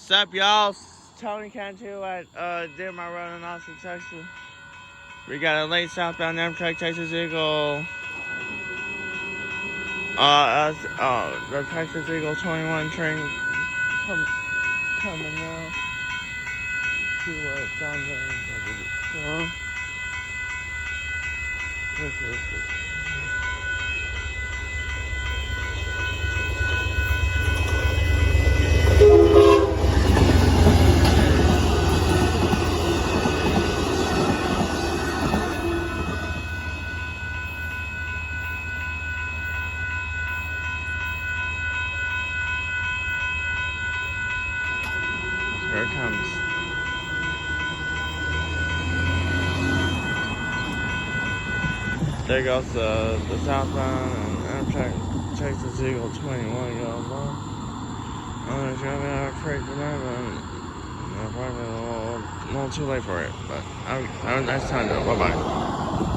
What's up, y'all? Tony Cantu at Dittmar Road in Austin, Texas. We got a late southbound Amtrak Texas Eagle. The Texas Eagle 21 train coming now. See what's on there. Here it comes. There goes the southbound and Amtrak Texas Eagle 21 goes on. It's gonna be a freight tonight, but probably a little too late for it. But have a nice time though. Bye bye.